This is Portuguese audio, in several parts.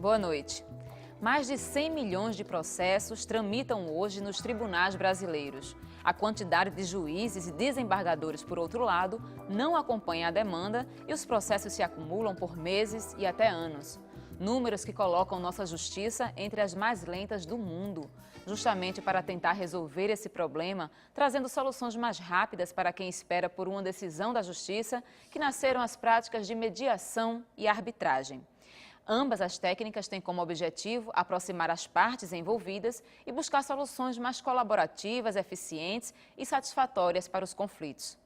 Boa noite. Mais de 100 milhões de processos tramitam hoje nos tribunais brasileiros. A quantidade de juízes e desembargadores, por outro lado, não acompanha a demanda e os processos se acumulam por meses e até anos. Números que colocam nossa justiça entre as mais lentas do mundo, justamente para tentar resolver esse problema, trazendo soluções mais rápidas para quem espera por uma decisão da justiça, que nasceram as práticas de mediação e arbitragem. Ambas as técnicas têm como objetivo aproximar as partes envolvidas e buscar soluções mais colaborativas, eficientes e satisfatórias para os conflitos.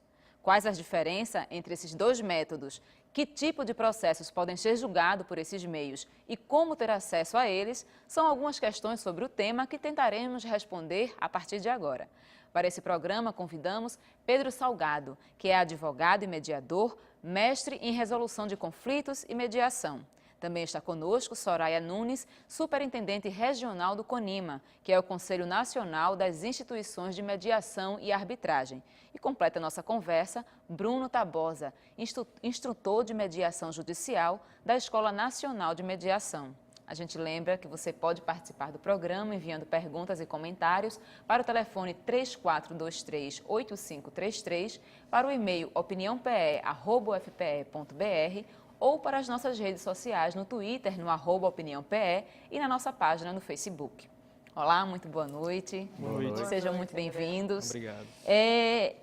Quais as diferenças entre esses dois métodos? Que tipo de processos podem ser julgados por esses meios e como ter acesso a eles? São algumas questões sobre o tema que tentaremos responder a partir de agora. Para esse programa, convidamos Pedro Salgado, que é advogado e mediador, mestre em resolução de conflitos e mediação. Também está conosco Soraya Nunes, superintendente regional do CONIMA, que é o Conselho Nacional das Instituições de Mediação e Arbitragem. E completa nossa conversa Bruno Tabosa, instrutor de mediação judicial da Escola Nacional de Mediação. A gente lembra que você pode participar do programa enviando perguntas e comentários para o telefone 3423-8533, para o e-mail opiniãope@ufpe.br ou para as nossas redes sociais no Twitter, no @OpiniãoPE e na nossa página no Facebook. Olá, muito boa noite. Boa noite. Sejam muito bem-vindos. Obrigado.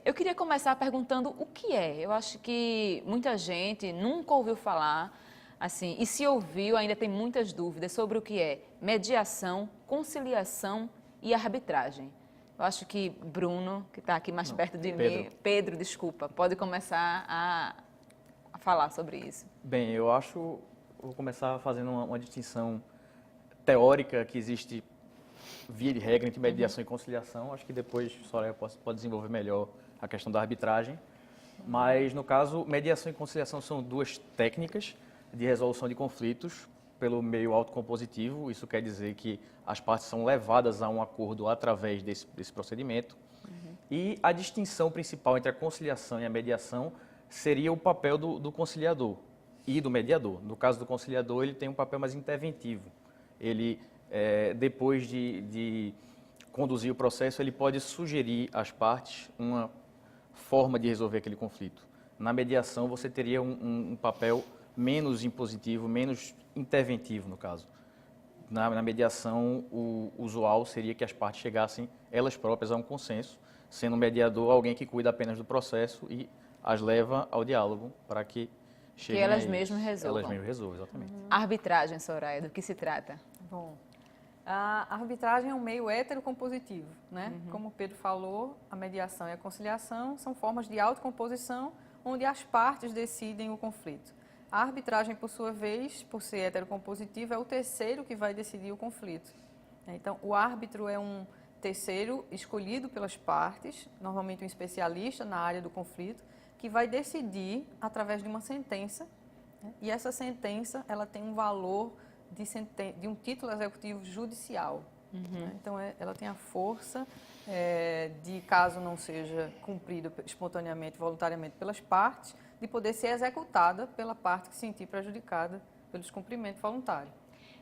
Eu queria começar perguntando o que é. Eu acho que muita gente nunca ouviu falar, assim, e se ouviu, ainda tem muitas dúvidas sobre o que é mediação, conciliação e arbitragem. Eu acho que Bruno, que está aqui mais perto de mim, Pedro, desculpa, pode começar a falar sobre isso. Bem, vou começar fazendo uma distinção teórica que existe via de regra entre mediação e conciliação. Acho que depois a Soraya pode desenvolver melhor a questão da arbitragem. Mas, no caso, mediação e conciliação são duas técnicas de resolução de conflitos pelo meio autocompositivo. Isso quer dizer que as partes são levadas a um acordo através desse procedimento. E a distinção principal entre a conciliação e a mediação seria o papel do conciliador e do mediador. No caso do conciliador, ele tem um papel mais interventivo. Ele, depois de conduzir o processo, ele pode sugerir às partes uma forma de resolver aquele conflito. Na mediação, você teria um papel menos impositivo, menos interventivo, no caso. Na mediação, o usual seria que as partes chegassem, elas próprias, a um consenso, sendo o mediador alguém que cuida apenas do processo e as leva ao diálogo para que cheguem que elas mesmas resolvam. Elas mesmas resolvam, exatamente. Arbitragem, Soraya, do que se trata? Bom, a arbitragem é um meio heterocompositivo, né? Como o Pedro falou, a mediação e a conciliação são formas de autocomposição onde as partes decidem o conflito. A arbitragem, por sua vez, por ser heterocompositiva, é o terceiro que vai decidir o conflito. Então, o árbitro é um terceiro escolhido pelas partes, normalmente um especialista na área do conflito, que vai decidir através de uma sentença, né? E essa sentença ela tem um valor de um título executivo judicial. Né? Então, ela tem a força de, caso não seja cumprida espontaneamente, voluntariamente pelas partes, de poder ser executada pela parte que se sentir prejudicada pelo descumprimento voluntário.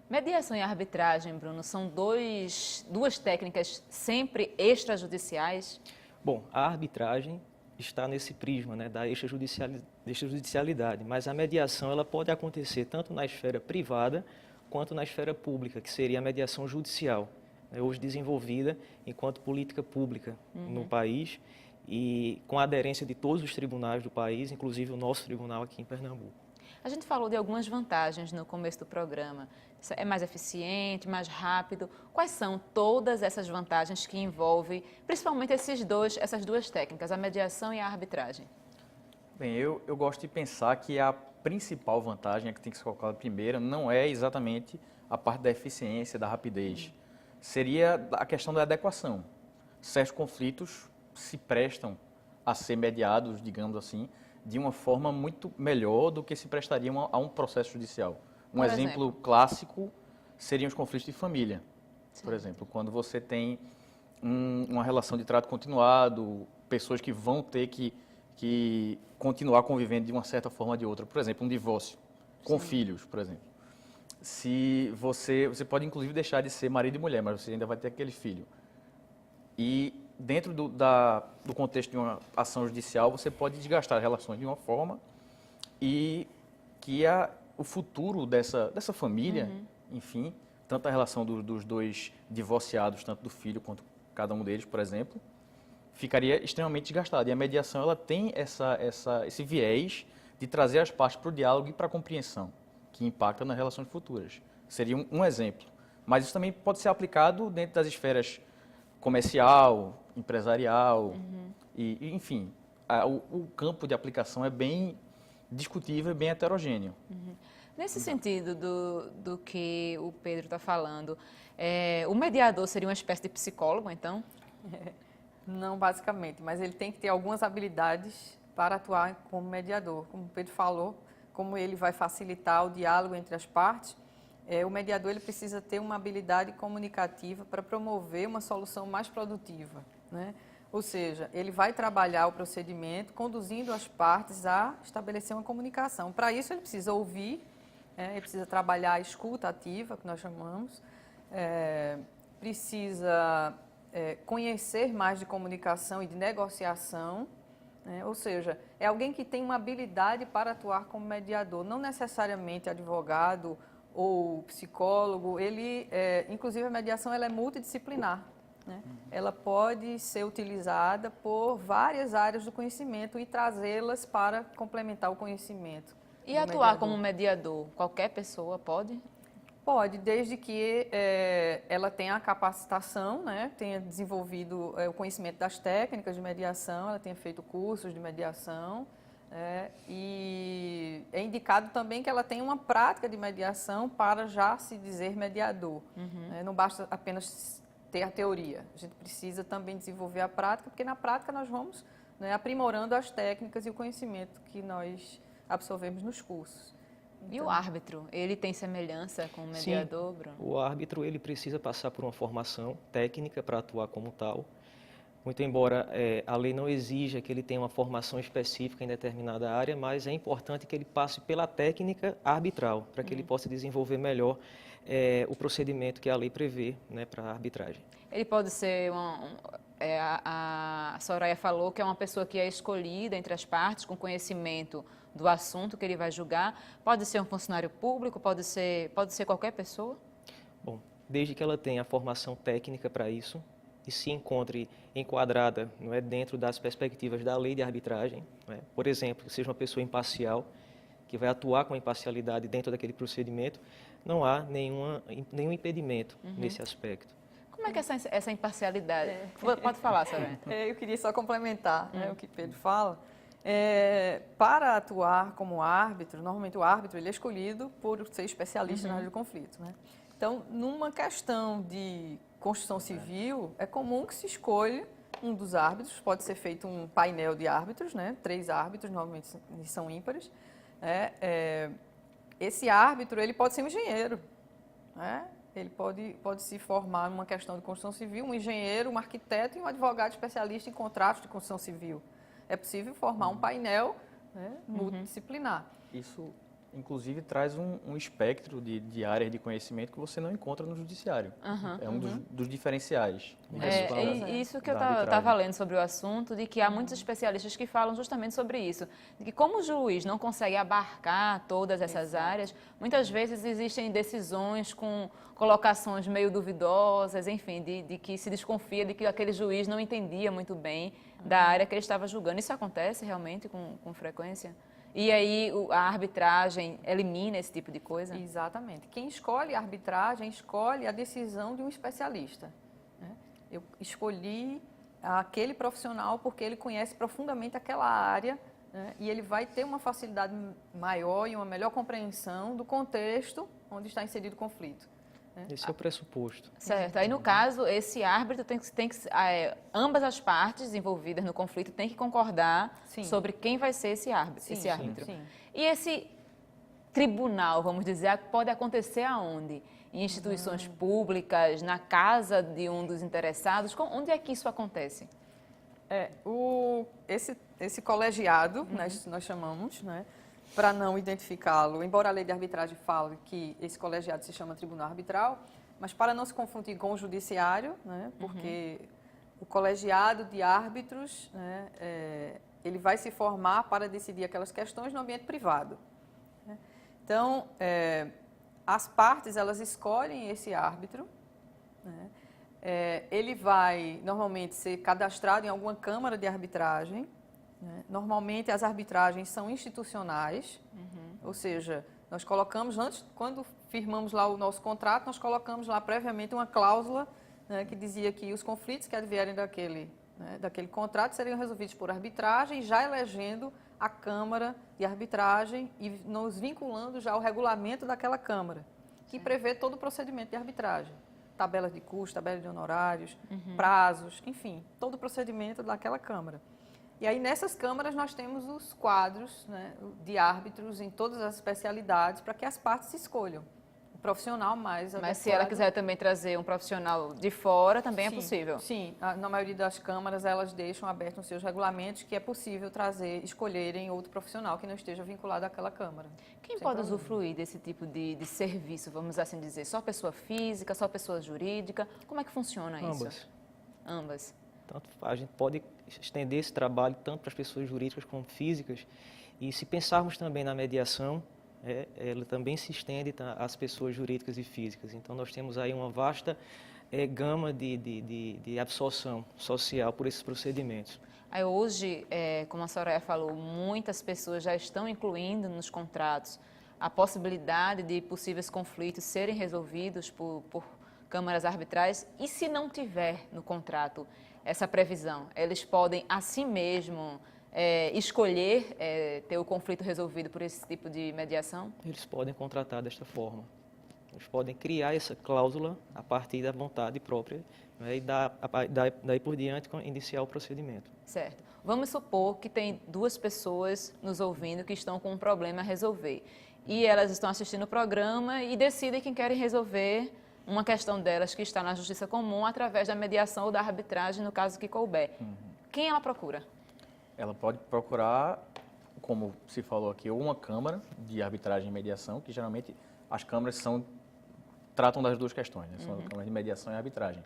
Mediação e arbitragem, Bruno, são duas técnicas sempre extrajudiciais? Bom, a arbitragem está nesse prisma, né, da extrajudicialidade, mas a mediação ela pode acontecer tanto na esfera privada quanto na esfera pública, que seria a mediação judicial, né, hoje desenvolvida enquanto política pública no país e com a aderência de todos os tribunais do país, inclusive o nosso tribunal aqui em Pernambuco. A gente falou de algumas vantagens no começo do programa. É mais eficiente, mais rápido. Quais são todas essas vantagens que envolvem, principalmente essas duas técnicas, a mediação e a arbitragem? Bem, eu gosto de pensar que a principal vantagem, a que tem que ser colocada primeiro, não é exatamente a parte da eficiência, da rapidez. Seria a questão da adequação. Certos conflitos se prestam a ser mediados, digamos assim, de uma forma muito melhor do que se prestariam a um processo judicial. Um exemplo clássico seriam os conflitos de família. Sim. Por exemplo, quando você tem uma relação de trato continuado, pessoas que vão ter que continuar convivendo de uma certa forma ou de outra. Por exemplo, um divórcio com filhos, por exemplo. se você pode inclusive deixar de ser marido e mulher, mas você ainda vai ter aquele filho. E dentro do contexto de uma ação judicial, você pode desgastar as relações de uma forma e que o futuro dessa família, enfim, tanto a relação dos dois divorciados, tanto do filho quanto cada um deles, por exemplo, ficaria extremamente desgastado. E a mediação ela tem esse viés de trazer as partes para o diálogo e para a compreensão, que impacta nas relações futuras. Seria um exemplo. Mas isso também pode ser aplicado dentro das esferas comercial, empresarial, e enfim, o campo de aplicação é bem discutível e bem heterogêneo. Nesse sentido do que o Pedro está falando, o mediador seria uma espécie de psicólogo, então? Não basicamente, mas ele tem que ter algumas habilidades para atuar como mediador. Como o Pedro falou, como ele vai facilitar o diálogo entre as partes, o mediador ele precisa ter uma habilidade comunicativa para promover uma solução mais produtiva, né? Ou seja, ele vai trabalhar o procedimento conduzindo as partes a estabelecer uma comunicação. Para isso ele precisa ouvir, ele precisa trabalhar a escuta ativa, que nós chamamos, precisa conhecer mais de comunicação e de negociação, né? Ou seja, é alguém que tem uma habilidade para atuar como mediador, não necessariamente advogado ou psicólogo. Inclusive a mediação ela é multidisciplinar, né? Ela pode ser utilizada por várias áreas do conhecimento e trazê-las para complementar o conhecimento. E atuar como mediador, qualquer pessoa pode? Pode, desde que ela tenha a capacitação, né, tenha desenvolvido o conhecimento das técnicas de mediação, ela tenha feito cursos de mediação, e é indicado também que ela tenha uma prática de mediação para já se dizer mediador. Não basta apenas ter a teoria, a gente precisa também desenvolver a prática, porque na prática nós vamos, né, aprimorando as técnicas e o conhecimento que nós absorvemos nos cursos. E o árbitro, ele tem semelhança com o mediador, Sim, Bruno? o árbitro ele precisa passar por uma formação técnica para atuar como tal. Muito embora a lei não exija que ele tenha uma formação específica em determinada área, mas é importante que ele passe pela técnica arbitral, para que ele possa desenvolver melhor o procedimento que a lei prevê, né, para a arbitragem. Ele pode ser a Soraya falou que é uma pessoa que é escolhida entre as partes com conhecimento do assunto que ele vai julgar. Pode ser um funcionário público, pode ser qualquer pessoa? Bom, desde que ela tenha a formação técnica para isso e se encontre enquadrada, não é, dentro das perspectivas da lei de arbitragem, não é? Por exemplo, que seja uma pessoa imparcial, que vai atuar com imparcialidade dentro daquele procedimento, não há nenhum impedimento nesse aspecto. Como é que essa imparcialidade? Pode falar, Soraya. Eu queria só complementar, né, o que Pedro fala. Para atuar como árbitro, normalmente o árbitro ele é escolhido por ser especialista na área do conflito, né? Então, numa questão de construção civil, é comum que se escolha um dos árbitros, pode ser feito um painel de árbitros, né? 3 árbitros, normalmente são ímpares. Esse árbitro ele pode ser um engenheiro, né? Ele pode se formar numa questão de construção civil, um engenheiro, um arquiteto e um advogado especialista em contratos de construção civil. É possível formar um painel, né, multidisciplinar. Isso, inclusive, traz um espectro de áreas de conhecimento que você não encontra no judiciário. É um dos diferenciais. Isso que eu estava lendo sobre o assunto, de que há muitos especialistas que falam justamente sobre isso. De que como o juiz não consegue abarcar todas essas áreas, muitas vezes existem decisões com colocações meio duvidosas, enfim, de que se desconfia de que aquele juiz não entendia muito bem da área que ele estava julgando. Isso acontece realmente com frequência? E aí a arbitragem elimina esse tipo de coisa? Exatamente. Quem escolhe a arbitragem escolhe a decisão de um especialista, né? Eu escolhi aquele profissional porque ele conhece profundamente aquela área, né? E ele vai ter uma facilidade maior e uma melhor compreensão do contexto onde está inserido o conflito. Esse é o pressuposto. Certo. Aí, no caso, esse árbitro ambas as partes envolvidas no conflito têm que concordar sobre quem vai ser esse árbitro. Sim. E esse tribunal, vamos dizer, pode acontecer aonde? Em instituições públicas, na casa de um dos interessados? Onde é que isso acontece? Esse colegiado, nós chamamos, né? para não identificá-lo, embora a lei de arbitragem fale que esse colegiado se chama tribunal arbitral, mas para não se confundir com o judiciário, né, porque o colegiado de árbitros, né, ele vai se formar para decidir aquelas questões no ambiente privado. Né. Então, as partes, elas escolhem esse árbitro, né, ele vai normalmente ser cadastrado em alguma câmara de arbitragem. Normalmente as arbitragens são institucionais, ou seja, nós colocamos antes, quando firmamos lá o nosso contrato, nós colocamos lá previamente uma cláusula, né, que dizia que os conflitos que advierem daquele contrato seriam resolvidos por arbitragem, já elegendo a Câmara de Arbitragem e nos vinculando já ao regulamento daquela Câmara, que prevê todo o procedimento de arbitragem. Tabelas de custos, tabelas de honorários, prazos, enfim, todo o procedimento daquela Câmara. E aí, nessas câmaras, nós temos os quadros, né, de árbitros em todas as especialidades para que as partes se escolham o profissional mais adequado. Mas se ela quiser também trazer um profissional de fora, também é possível? Sim, na maioria das câmaras, elas deixam aberto nos seus regulamentos que é possível escolherem outro profissional que não esteja vinculado àquela câmara. Quem pode usufruir desse tipo de serviço, vamos assim dizer? Só pessoa física, só pessoa jurídica? Como é que funciona isso? Ambas. Tanto a gente pode estender esse trabalho tanto para as pessoas jurídicas como físicas. E se pensarmos também na mediação, ela também se estende às pessoas jurídicas e físicas. Então, nós temos aí uma vasta gama de absorção social por esses procedimentos. Aí hoje, como a Soraya falou, muitas pessoas já estão incluindo nos contratos a possibilidade de possíveis conflitos serem resolvidos por câmaras arbitrais. E se não tiver no contrato essa previsão, eles podem, assim mesmo, escolher ter o conflito resolvido por esse tipo de mediação? Eles podem contratar desta forma. Eles podem criar essa cláusula a partir da vontade própria, né, e daí por diante iniciar o procedimento. Certo. Vamos supor que tem duas pessoas nos ouvindo que estão com um problema a resolver. E elas estão assistindo o programa e decidem que querem resolver uma questão delas que está na justiça comum através da mediação ou da arbitragem, no caso que couber. Quem ela procura? Ela pode procurar, como se falou aqui, ou uma câmara de arbitragem e mediação, que geralmente as câmaras tratam das duas questões, né? São a câmara de mediação e arbitragem.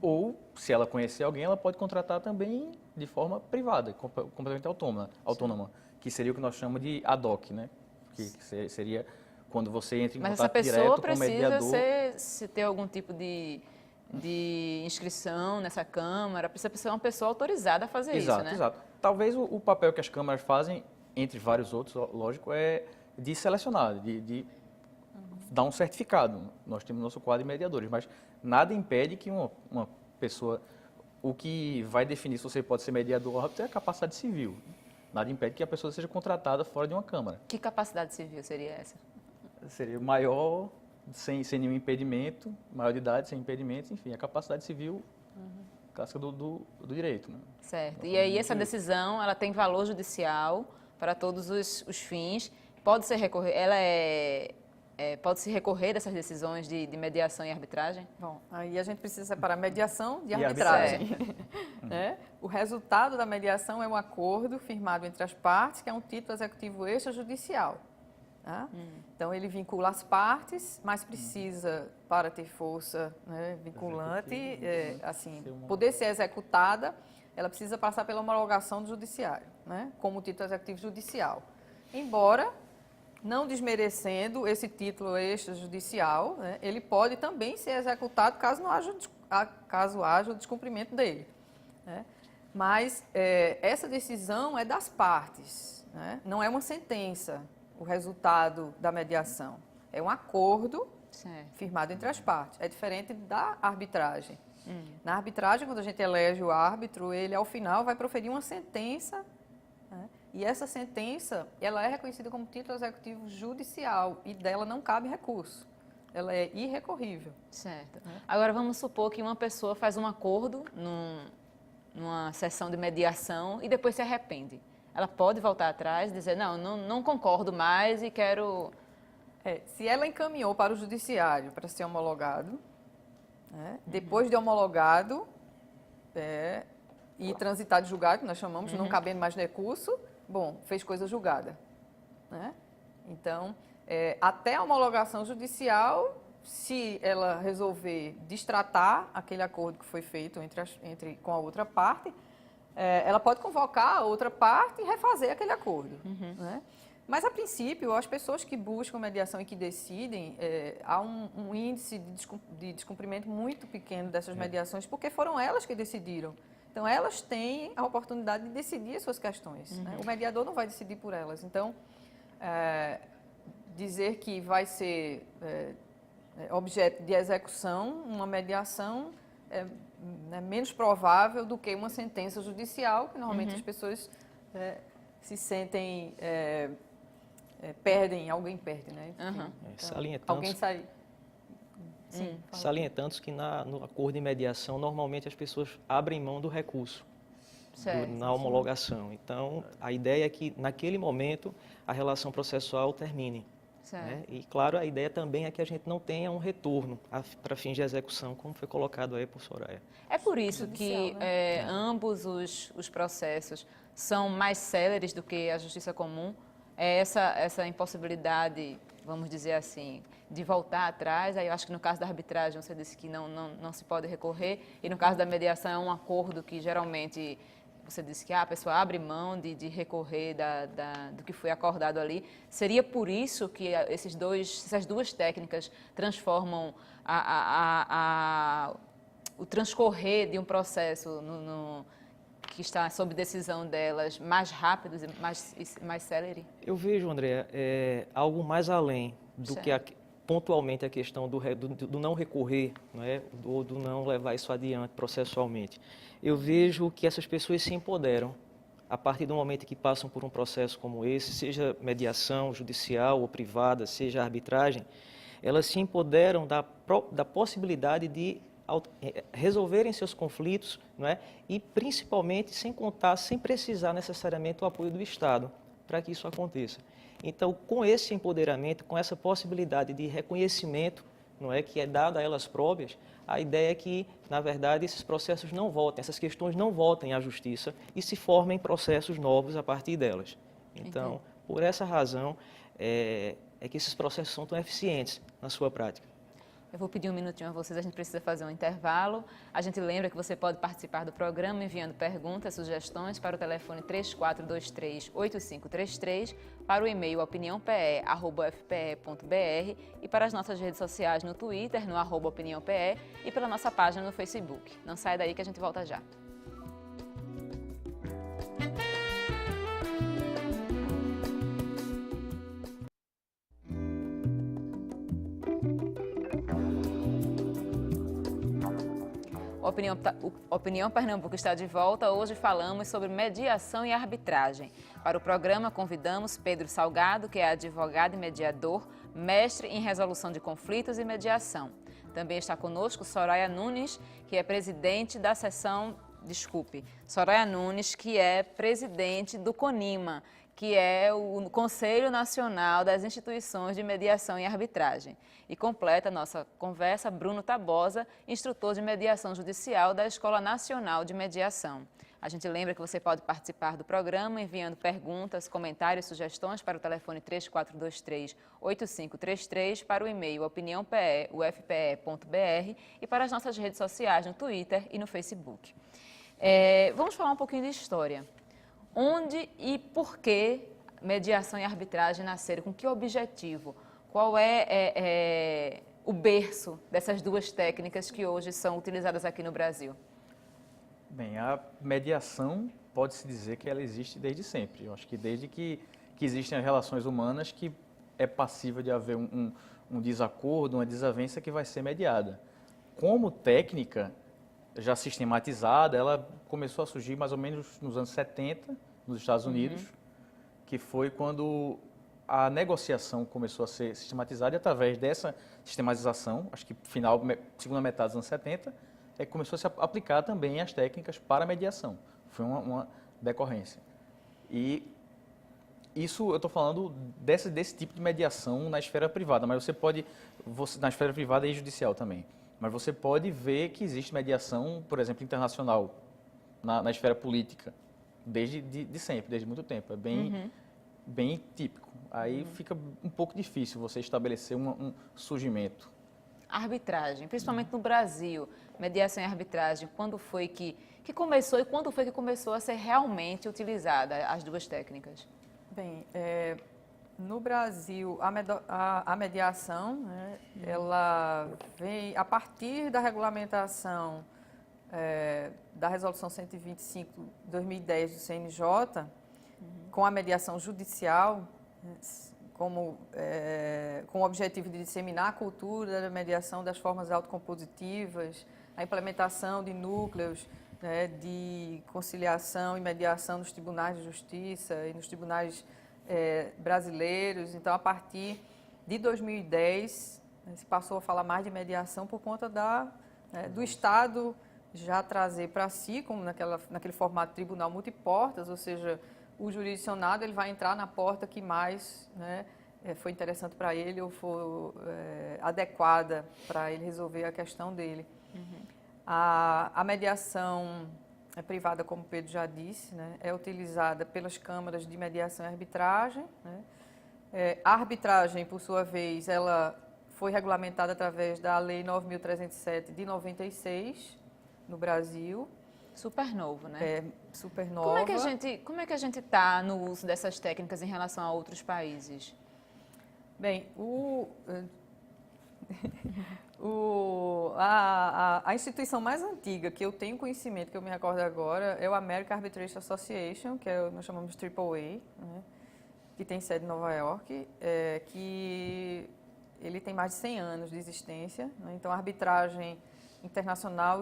Ou, se ela conhecer alguém, ela pode contratar também de forma privada, completamente autônoma, que seria o que nós chamamos de ad hoc, né? Que seria quando você entra em contato direto com o mediador. Mas essa pessoa precisa ter algum tipo de inscrição nessa Câmara, precisa ser uma pessoa autorizada a fazer isso, né? Exato. Talvez o papel que as câmaras fazem, entre vários outros, lógico, é de selecionar, de dar um certificado. Nós temos nosso quadro de mediadores, mas nada impede que uma pessoa... O que vai definir se você pode ser mediador ou árbitro é a capacidade civil. Nada impede que a pessoa seja contratada fora de uma Câmara. Que capacidade civil seria essa? Seria maior, sem nenhum impedimento, maior de idade, sem impedimentos, enfim, a capacidade civil clássica do direito. Né? Certo. E aí essa decisão, ela tem valor judicial para todos os fins. Pode ser pode se recorrer dessas decisões de mediação e arbitragem? Bom, aí a gente precisa separar mediação de arbitragem. Né? O resultado da mediação é um acordo firmado entre as partes, que é um título executivo extrajudicial. Tá? Então, ele vincula as partes, mas precisa, para ter força, né, vinculante, poder ser executada, ela precisa passar pela homologação do judiciário, né, como título executivo judicial. Embora, não desmerecendo esse título extrajudicial, né, ele pode também ser executado caso haja o descumprimento dele. Né? Mas essa decisão é das partes, né, não é uma sentença. O resultado da mediação é um acordo firmado entre as partes. É diferente da arbitragem. Na arbitragem, quando a gente elege o árbitro, ele, ao final, vai proferir uma sentença, né? E essa sentença, ela é reconhecida como título executivo judicial e dela não cabe recurso. Ela é irrecorrível. Certo. Agora, vamos supor que uma pessoa faz um acordo numa sessão de mediação e depois se arrepende. Ela pode voltar atrás e dizer, não concordo mais e quero... Se ela encaminhou para o judiciário para ser homologado, né, depois de homologado e transitado julgado, que nós chamamos, não cabendo mais recurso, bom, fez coisa julgada. né? Então, até a homologação judicial, se ela resolver destratar aquele acordo que foi feito com a outra parte, ela pode convocar a outra parte e refazer aquele acordo, né? Mas, a princípio, as pessoas que buscam mediação e que decidem, há um índice de descumprimento muito pequeno dessas mediações, porque foram elas que decidiram. Então, elas têm a oportunidade de decidir as suas questões, né? O mediador não vai decidir por elas. Então, dizer que vai ser objeto de execução, uma mediação, é menos provável do que uma sentença judicial, que normalmente as pessoas se sentem... alguém perde, né? Então, alguém sai... Sim, salientando que no acordo de mediação, normalmente as pessoas abrem mão do recurso na homologação. Então, a ideia é que, naquele momento, a relação processual termine. Né? E, claro, a ideia também é que a gente não tenha um retorno para fins de execução, como foi colocado aí por Soraya. É por isso que ambos os processos são mais céleres do que a justiça comum. Essa impossibilidade, vamos dizer assim, de voltar atrás. Aí eu acho que no caso da arbitragem você disse que não se pode recorrer, e no caso da mediação é um acordo que geralmente você disse que a pessoa abre mão de recorrer do que foi acordado ali. Seria por isso que essas duas técnicas transformam o transcorrer de um processo que está sob decisão delas mais rápido e mais célere? Eu vejo, Andréa, algo mais além do que pontualmente a questão do não recorrer, né, ou do não levar isso adiante processualmente. Eu vejo que essas pessoas se empoderam a partir do momento que passam por um processo como esse, seja mediação judicial ou privada, seja arbitragem, elas se empoderam da possibilidade de resolverem seus conflitos, não é? E principalmente sem precisar necessariamente do apoio do Estado para que isso aconteça. Então, com esse empoderamento, com essa possibilidade de reconhecimento, não é, que é dada a elas próprias, a ideia é que, na verdade, esses processos não voltem, essas questões não voltem à justiça e se formem processos novos a partir delas. Então, por essa razão, é que esses processos são tão eficientes na sua prática. Eu vou pedir um minutinho a vocês, a gente precisa fazer um intervalo. A gente lembra que você pode participar do programa enviando perguntas, sugestões para o telefone 3423-8533, para o e-mail opiniãope@fpe.br e para as nossas redes sociais no Twitter, no @opiniãope, e pela nossa página no Facebook. Não saia daí que a gente volta já. Opinião Pernambuco está de volta. Hoje falamos sobre mediação e arbitragem. Para o programa, convidamos Pedro Salgado, que é advogado e mediador, mestre em resolução de conflitos e mediação. Também está conosco Soraya Nunes, que é presidente da seção... Soraya Nunes, que é presidente do CONIMA, que é o Conselho Nacional das Instituições de Mediação e Arbitragem. E completa a nossa conversa Bruno Tabosa, instrutor de mediação judicial da Escola Nacional de Mediação. A gente lembra que você pode participar do programa enviando perguntas, comentários e sugestões para o telefone 3423-8533, para o e-mail opiniãope@ufpe.br e para as nossas redes sociais no Twitter e no Facebook. Vamos falar um pouquinho de história. Onde e por que mediação e arbitragem nasceram? Com que objetivo? Qual é o berço dessas duas técnicas que hoje são utilizadas aqui no Brasil? Bem, a mediação pode-se dizer que ela existe desde sempre. Eu acho que desde que existem as relações humanas, que é passível de haver um desacordo, uma desavença que vai ser mediada. Como técnica já sistematizada, ela começou a surgir mais ou menos nos anos 70, nos Estados Unidos, que foi quando a negociação começou a ser sistematizada, e através dessa sistematização, acho que segunda metade dos anos 70, começou a se aplicar também as técnicas para a mediação. Foi uma decorrência. E isso eu estou falando desse tipo de mediação na esfera privada, mas na esfera privada e judicial também. Mas você pode ver que existe mediação, por exemplo, internacional, na esfera política, desde sempre, desde muito tempo. É bem típico. aí fica um pouco difícil você estabelecer um surgimento. Arbitragem, principalmente no Brasil, mediação e arbitragem, quando foi que começou e quando foi que começou a ser realmente utilizada as duas técnicas? Bem, no Brasil, a mediação, né, ela vem a partir da regulamentação da Resolução 125 de 2010 do CNJ, com a mediação judicial, com o objetivo de disseminar a cultura da mediação das formas autocompositivas, a implementação de núcleos, né, de conciliação e mediação nos tribunais de justiça e nos tribunais brasileiros. Então, a partir de 2010, se passou a falar mais de mediação por conta do Estado já trazer para si, como naquele formato de tribunal multiportas, ou seja, o jurisdicionado ele vai entrar na porta que mais, né, foi interessante para ele ou for adequada para ele resolver a questão dele. A mediação privada, como o Pedro já disse, né, é utilizada pelas câmaras de mediação e arbitragem. Né? A arbitragem, por sua vez, ela foi regulamentada através da Lei 9.307 de 96, no Brasil. Super novo, né? Super nova. Como é que a gente está no uso dessas técnicas em relação a outros países? Bem, a instituição mais antiga que eu tenho conhecimento, que eu me recordo agora, é o American Arbitration Association, que nós chamamos de AAA, né, que tem sede em Nova York, que ele tem mais de 100 anos de existência. Né, então, a arbitragem internacional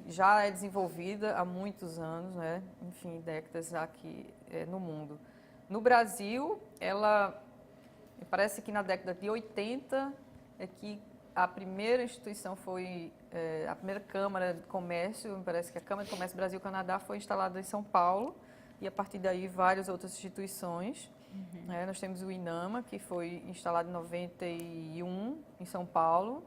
já é desenvolvida há muitos anos, né, enfim, décadas aqui no mundo. No Brasil, parece que na década de 80 é que a primeira instituição foi, a primeira Câmara de Comércio, parece que a Câmara de Comércio Brasil-Canadá foi instalada em São Paulo, e a partir daí várias outras instituições. Nós temos o INAMA, que foi instalado em 91 em São Paulo,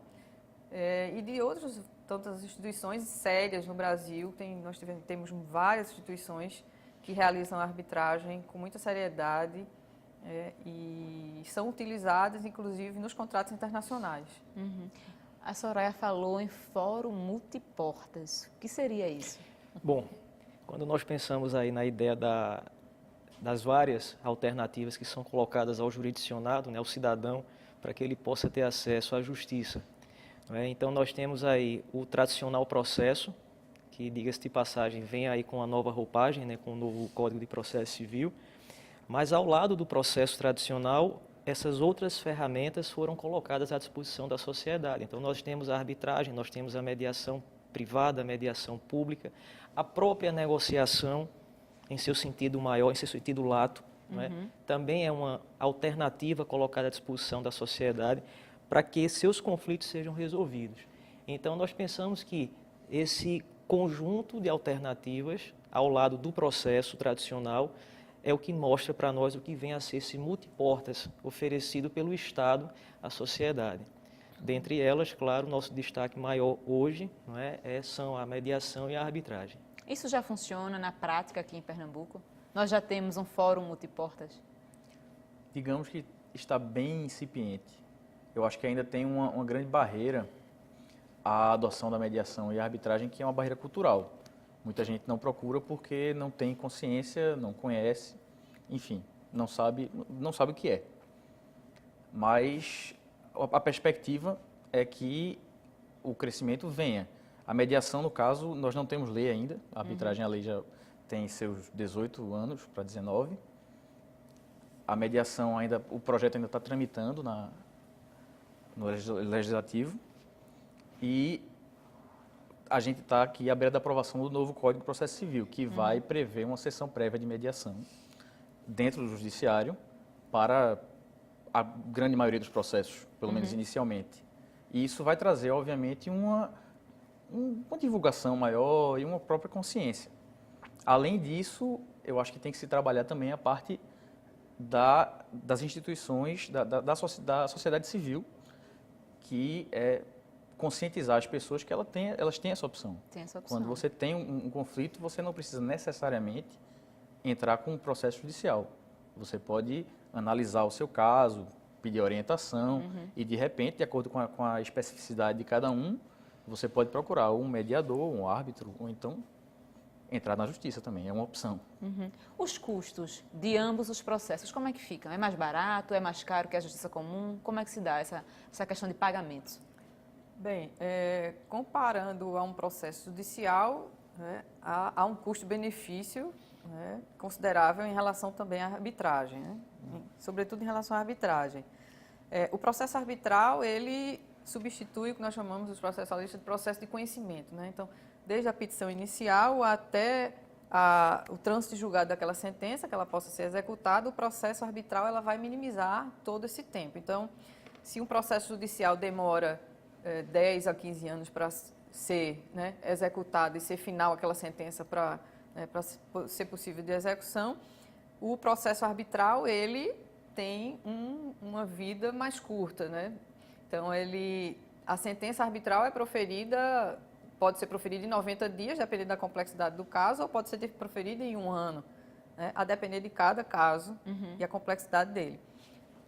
e de outras tantas instituições sérias no Brasil. Nós temos várias instituições que realizam a arbitragem com muita seriedade, e são utilizadas, inclusive, nos contratos internacionais. A Soraya falou em fórum multiportas. O que seria isso? Bom, quando nós pensamos aí na ideia das várias alternativas que são colocadas ao jurisdicionado, né, ao cidadão, para que ele possa ter acesso à justiça. Então, nós temos aí o tradicional processo, que, diga-se de passagem, vem aí com a nova roupagem, né, com o novo Código de Processo Civil. Mas, ao lado do processo tradicional, essas outras ferramentas foram colocadas à disposição da sociedade. Então, nós temos a arbitragem, nós temos a mediação privada, a mediação pública, a própria negociação, em seu sentido maior, em seu sentido lato, também é uma alternativa colocada à disposição da sociedade para que seus conflitos sejam resolvidos. Então, nós pensamos que esse conjunto de alternativas, ao lado do processo tradicional, é o que mostra para nós o que vem a ser esse multiportas oferecido pelo Estado à sociedade. Dentre elas, claro, o nosso destaque maior hoje são a mediação e a arbitragem. Isso já funciona na prática aqui em Pernambuco? Nós já temos um fórum multiportas? Digamos que está bem incipiente. Eu acho que ainda tem uma grande barreira à adoção da mediação e a arbitragem, que é uma barreira cultural. Muita gente não procura porque não tem consciência, não conhece, enfim, não sabe o que é. Mas a perspectiva é que o crescimento venha. A mediação, no caso, nós não temos lei ainda. A arbitragem, a lei já tem seus 18 anos para 19. A mediação o projeto ainda está tramitando no Legislativo. E a gente está aqui à beira da aprovação do novo Código de Processo Civil, que vai prever uma sessão prévia de mediação dentro do Judiciário para a grande maioria dos processos, pelo menos inicialmente. E isso vai trazer, obviamente, uma divulgação maior e uma própria consciência. Além disso, eu acho que tem que se trabalhar também a parte das instituições, da sociedade civil, que conscientizar as pessoas que elas têm essa opção. Tem essa opção. Quando você tem um conflito, você não precisa necessariamente entrar com um processo judicial. Você pode analisar o seu caso, pedir orientação e, de repente, de acordo com a especificidade de cada um, você pode procurar um mediador, um árbitro, ou então entrar na justiça também, é uma opção. Os custos de ambos os processos, como é que ficam? É mais barato, é mais caro que a justiça comum? Como é que se dá essa questão de pagamentos? Bem, comparando a um processo judicial, né, há um custo-benefício, né, considerável em relação também à arbitragem, né, sobretudo em relação à arbitragem. O processo arbitral, ele substitui o que nós chamamos, os processalistas, de processo de conhecimento, né? Então, desde a petição inicial até o trânsito julgado daquela sentença, que ela possa ser executada, o processo arbitral ela vai minimizar todo esse tempo. Então, se um processo judicial demora 10 a 15 anos para ser, né, executado e ser final aquela sentença para ser possível de execução, o processo arbitral ele tem uma vida mais curta, né? Então, a sentença arbitral é proferida, pode ser proferida em 90 dias, dependendo da complexidade do caso, ou pode ser proferida em 1 ano, né, a depender de cada caso e a complexidade dele.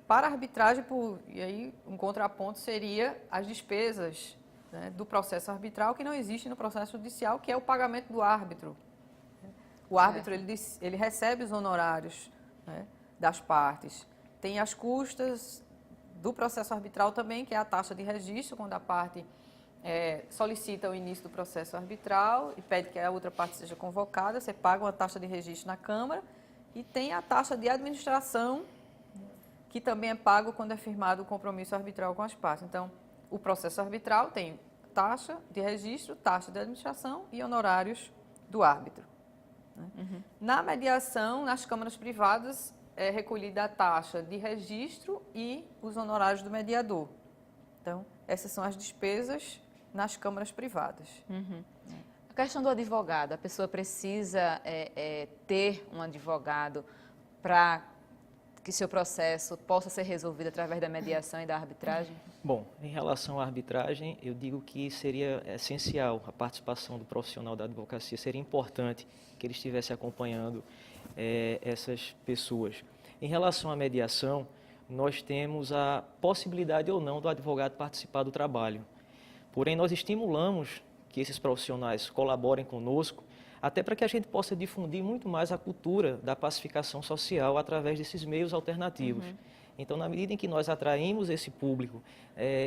Para a arbitragem, e aí um contraponto seria as despesas, né, do processo arbitral, que não existe no processo judicial, que é o pagamento do árbitro. O árbitro ele recebe os honorários, né, das partes. Tem as custas do processo arbitral também, que é a taxa de registro, quando a parte solicita o início do processo arbitral e pede que a outra parte seja convocada, você paga uma taxa de registro na Câmara, e tem a taxa de administração, que também é pago quando é firmado o compromisso arbitral com as partes. Então, o processo arbitral tem taxa de registro, taxa de administração e honorários do árbitro, né? Na mediação, nas câmaras privadas, é recolhida a taxa de registro e os honorários do mediador. Então, essas são as despesas nas câmaras privadas. A questão do advogado, a pessoa precisa ter um advogado para que seu processo possa ser resolvido através da mediação e da arbitragem? Bom, em relação à arbitragem, eu digo que seria essencial a participação do profissional da advocacia, seria importante que ele estivesse acompanhando essas pessoas. Em relação à mediação, nós temos a possibilidade ou não do advogado participar do trabalho. Porém, nós estimulamos que esses profissionais colaborem conosco, até para que a gente possa difundir muito mais a cultura da pacificação social através desses meios alternativos. Então, na medida em que nós atraímos esse público,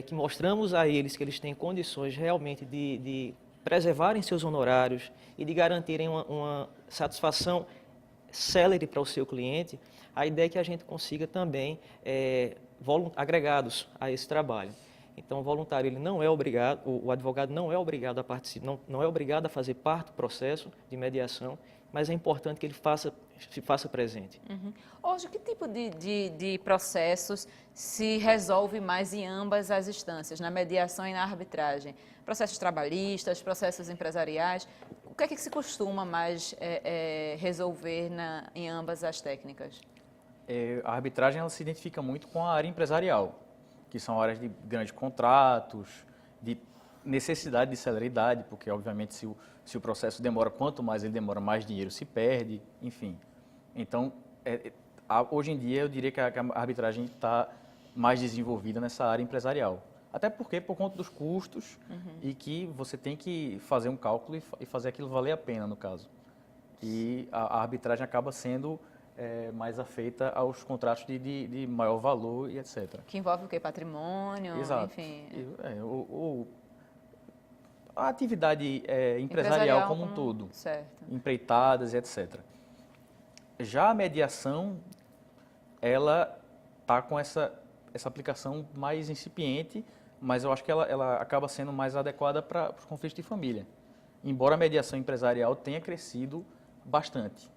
que mostramos a eles que eles têm condições realmente de preservarem seus honorários e de garantirem uma satisfação célere para o seu cliente, a ideia é que a gente consiga também agregados a esse trabalho. Então, o voluntário ele não é obrigado, o advogado não é obrigado a participar, não é obrigado a fazer parte do processo de mediação, mas é importante que ele se faça presente. Hoje, que tipo de processos se resolve mais em ambas as instâncias, na mediação e na arbitragem? Processos trabalhistas, processos empresariais? O que é que se costuma mais resolver em ambas as técnicas? A arbitragem ela se identifica muito com a área empresarial, que são áreas de grandes contratos, de necessidade de celeridade, porque, obviamente, se o processo demora, quanto mais ele demora, mais dinheiro se perde, enfim. Então, hoje em dia, eu diria que a arbitragem está mais desenvolvida nessa área empresarial. Até porque, por conta dos custos, e que você tem que fazer um cálculo e fazer aquilo valer a pena, no caso. E a arbitragem acaba sendo mais afeita aos contratos de maior valor e etc. Que envolve o quê? Patrimônio, exato. Enfim. A atividade empresarial como um todo, certo. Empreitadas e etc. Já a mediação, ela está com essa aplicação mais incipiente, mas eu acho que ela acaba sendo mais adequada para os conflitos de família. Embora a mediação empresarial tenha crescido bastante.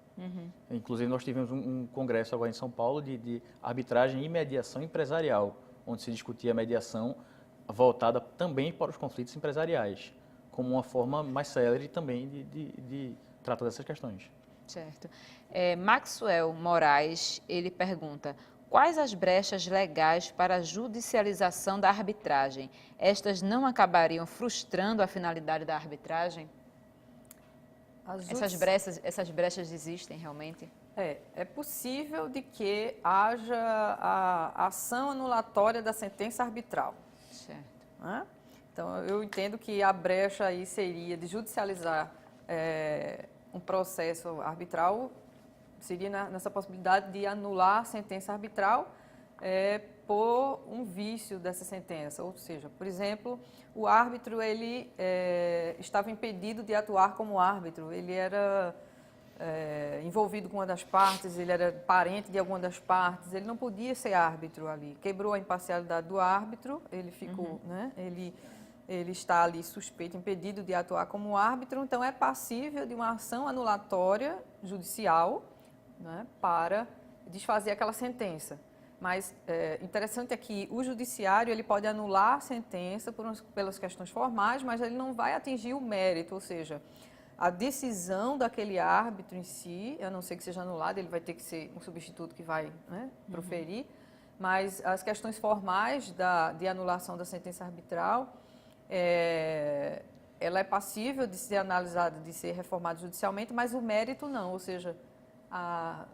Inclusive, nós tivemos um congresso agora em São Paulo de arbitragem e mediação empresarial, onde se discutia a mediação voltada também para os conflitos empresariais, como uma forma mais célere também de tratar dessas questões. Certo. Maxwell Moraes, ele pergunta: quais as brechas legais para a judicialização da arbitragem? Estas não acabariam frustrando a finalidade da arbitragem? Essas brechas existem realmente? É possível de que haja a ação anulatória da sentença arbitral. Certo. Né? Então, eu entendo que a brecha aí seria de judicializar um processo arbitral, seria nessa possibilidade de anular a sentença arbitral por um vício dessa sentença. Ou seja, por exemplo, o árbitro ele estava impedido de atuar como árbitro, ele era envolvido com uma das partes, ele era parente de alguma das partes, ele não podia ser árbitro ali. Quebrou a imparcialidade do árbitro, ele ficou, né? Ele está ali suspeito, impedido de atuar como árbitro, então é passível de uma ação anulatória judicial, né, para desfazer aquela sentença. Mas interessante é que o judiciário ele pode anular a sentença pelas questões formais, mas ele não vai atingir o mérito, ou seja, a decisão daquele árbitro em si, a não ser que seja anulada, ele vai ter que ser um substituto que vai, né, proferir, mas as questões formais de anulação da sentença arbitral, ela é passível de ser analisada, de ser reformada judicialmente, mas o mérito não, ou seja,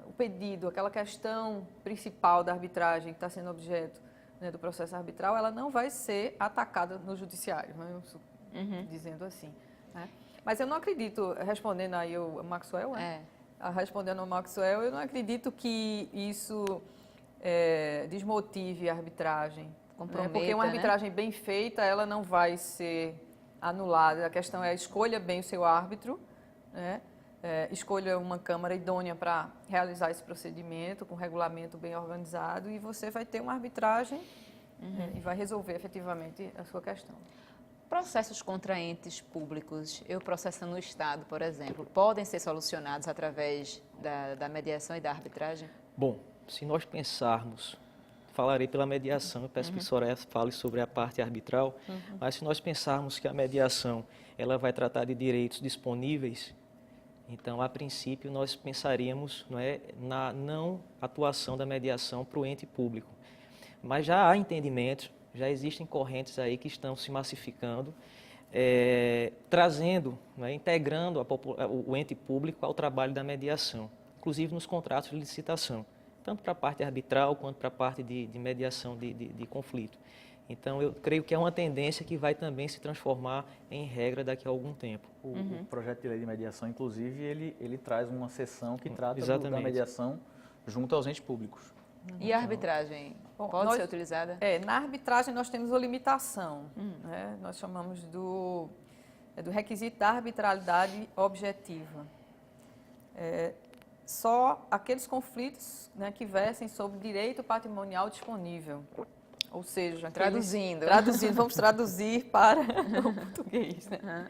o pedido, aquela questão principal da arbitragem que está sendo objeto, né, do processo arbitral, ela não vai ser atacada no judiciário, né, dizendo assim. Né? Mas eu não acredito, respondendo aí o Maxwell, respondendo ao Maxwell, eu não acredito que isso desmotive a arbitragem. Porque uma arbitragem bem feita, ela não vai ser anulada. A questão é escolha bem o seu árbitro, né? Escolha uma câmara idônea para realizar esse procedimento, com um regulamento bem organizado, e você vai ter uma arbitragem e vai resolver efetivamente a sua questão. Processos contra entes públicos, eu processando o Estado, por exemplo, podem ser solucionados através da mediação e da arbitragem? Bom, se nós pensarmos, falarei pela mediação, eu peço que a Soraya fale sobre a parte arbitral, mas se nós pensarmos que a mediação ela vai tratar de direitos disponíveis, então, a princípio, nós pensaríamos, não é, na não atuação da mediação para o ente público. Mas já há entendimentos, já existem correntes aí que estão se massificando, trazendo, né, integrando o ente público ao trabalho da mediação, inclusive nos contratos de licitação, tanto para a parte arbitral quanto para a parte de mediação de conflito. Então, eu creio que é uma tendência que vai também se transformar em regra daqui a algum tempo. O projeto de lei de mediação, inclusive, ele traz uma seção que trata da mediação junto aos entes públicos. E a arbitragem pode ser utilizada? Na arbitragem nós temos uma limitação. Né? Nós chamamos do requisito da arbitralidade objetiva. Só aqueles conflitos, né, que versem sobre direito patrimonial disponível. Ou seja, traduzindo, vamos traduzir para o português. Né?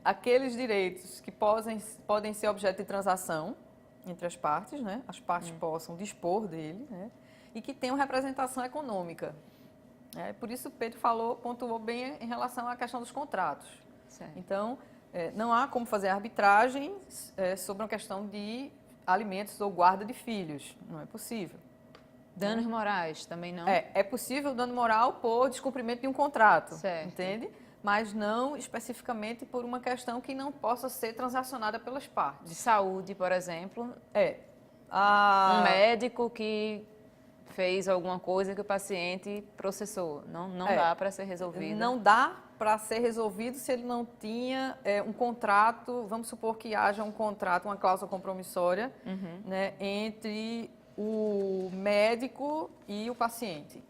Aqueles direitos que podem ser objeto de transação entre as partes, né? As partes possam dispor dele, né? E que tenham representação econômica. Por isso o Pedro pontuou bem em relação à questão dos contratos. Certo. Então, não há como fazer arbitragem sobre uma questão de alimentos ou guarda de filhos. Não é possível. Danos morais também não? É possível dano moral por descumprimento de um contrato, certo, entende? Mas não especificamente por uma questão que não possa ser transacionada pelas partes. De saúde, por exemplo? Um médico que fez alguma coisa que o paciente processou. Não dá para ser resolvido? Não dá para ser resolvido se ele não tinha um contrato, vamos supor que haja um contrato, uma cláusula compromissória, né, entre o médico e o paciente.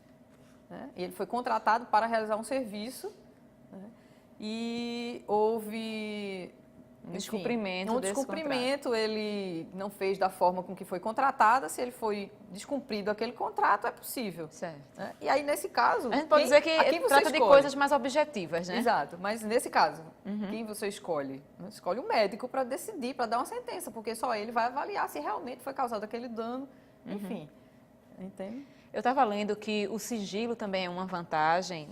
Né? Ele foi contratado para realizar um serviço, né, e houve um descumprimento desse contrato. Ele não fez da forma com que foi contratada. Se ele foi descumprido aquele contrato, é possível. Certo. Né? E aí, nesse caso... A gente pode dizer que trata de coisas mais objetivas, né? Exato. Mas, nesse caso, quem você escolhe? Escolhe o médico para decidir, para dar uma sentença, porque só ele vai avaliar se realmente foi causado aquele dano. Enfim, entende? Eu estava lendo que o sigilo também é uma vantagem,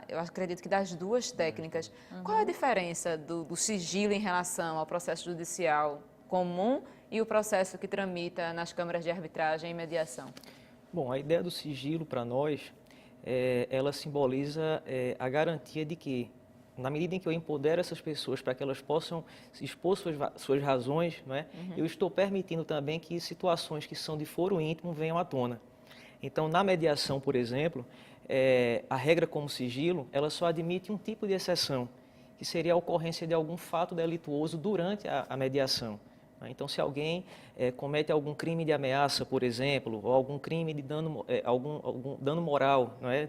eu acredito que das duas técnicas. Qual é a diferença do sigilo em relação ao processo judicial comum e o processo que tramita nas câmaras de arbitragem e mediação? Bom, a ideia do sigilo para nós, ela simboliza a garantia de que na medida em que eu empodero essas pessoas para que elas possam expor suas razões, não é? Eu estou permitindo também que situações que são de foro íntimo venham à tona. Então, na mediação, por exemplo, a regra como sigilo, ela só admite um tipo de exceção, que seria a ocorrência de algum fato delituoso durante a mediação. Então, se alguém comete algum crime de ameaça, por exemplo, ou algum crime de dano, algum dano moral, não é?